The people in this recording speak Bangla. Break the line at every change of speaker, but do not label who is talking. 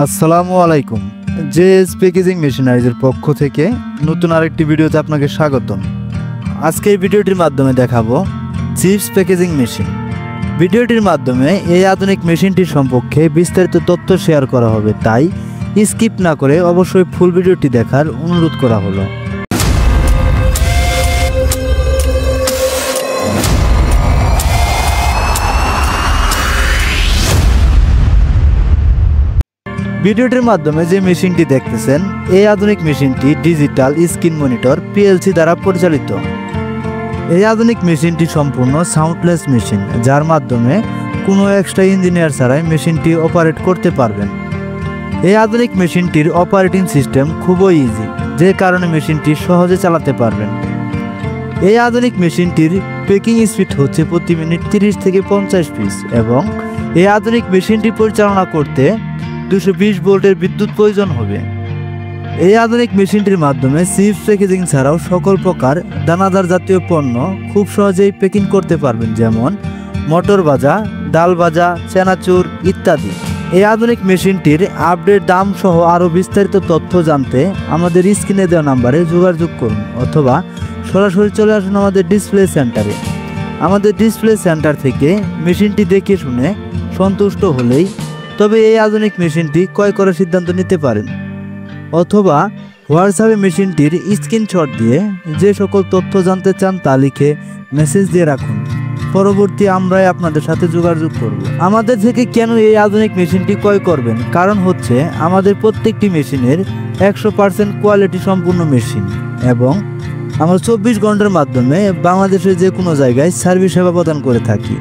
আসসালামু আলাইকুম। জেএস প্যাকেজিং মেশিনারিজের পক্ষ থেকে নতুন আরেকটি ভিডিওতে আপনাকে স্বাগতম। আজকে এই ভিডিওটির মাধ্যমে দেখাবো চিপস প্যাকেজিং মেশিন। ভিডিওটির মাধ্যমে এই আধুনিক মেশিনটি সম্পর্কে বিস্তারিত তথ্য শেয়ার করা হবে, তাই স্কিপ না করে অবশ্যই ফুল ভিডিওটি দেখার অনুরোধ করা হলো। ভিডিওটির মাধ্যমে যে মেশিনটি দেখতেছেন, এই আধুনিক মেশিনটি ডিজিটাল স্ক্রিন মনিটর পিএলসি দ্বারা পরিচালিত। এই আধুনিক মেশিনটি সম্পূর্ণ সাউন্ডলেস মেশিন, যার মাধ্যমে কোনো এক্সট্রা ইঞ্জিনিয়ার ছাড়াই মেশিনটি অপারেট করতে পারবেন। এই আধুনিক মেশিনটির অপারেটিং সিস্টেম খুবই ইজি, যে কারণে মেশিনটি সহজে চালাতে পারবেন। এই আধুনিক মেশিনটির পেকিং স্পিড হচ্ছে প্রতি মিনিট 30 থেকে 50 পিস, এবং এই আধুনিক মেশিনটি পরিচালনা করতে 220 ভোল্টের বিদ্যুৎ প্রয়োজন হবে। এই আধুনিক মেশিনটির মাধ্যমে চিপস প্যাকেজিং ছাড়াও সকল প্রকার দানাদার জাতীয় পণ্য খুব সহজেই প্যাকিং করতে পারবেন, যেমন মটর ভাজা, ডাল ভাজা, চানাচুর ইত্যাদি। এই আধুনিক মেশিনটির আপডেট দাম সহ আরও বিস্তারিত তথ্য জানতে আমাদের স্ক্রিনে দেওয়া নাম্বারে যোগাযোগ করুন, অথবা সরাসরি চলে আসুন আমাদের ডিসপ্লে সেন্টারে। আমাদের ডিসপ্লে সেন্টার থেকে মেশিনটি দেখে শুনে সন্তুষ্ট হলেই তবে এই আধুনিক মেশিনটি ক্রয় করার সিদ্ধান্ত নিতে পারেন, অথবা হোয়াটসঅ্যাপে মেশিনটির স্ক্রিনশট দিয়ে যে সকল তথ্য জানতে চান তা লিখে মেসেজ দিয়ে রাখুন। পরবর্তী আমরাই আপনাদের সাথে যোগাযোগ করব। আমাদের থেকে কেন এই আধুনিক মেশিনটি ক্রয় করবেন? কারণ হচ্ছে আমাদের প্রত্যেকটি মেশিনের 100% কোয়ালিটি সম্পূর্ণ মেশিন, এবং আমরা 24 ঘন্টার মাধ্যমে বাংলাদেশের যে কোনো জায়গায় সার্ভিস সেবা প্রদান করে থাকি।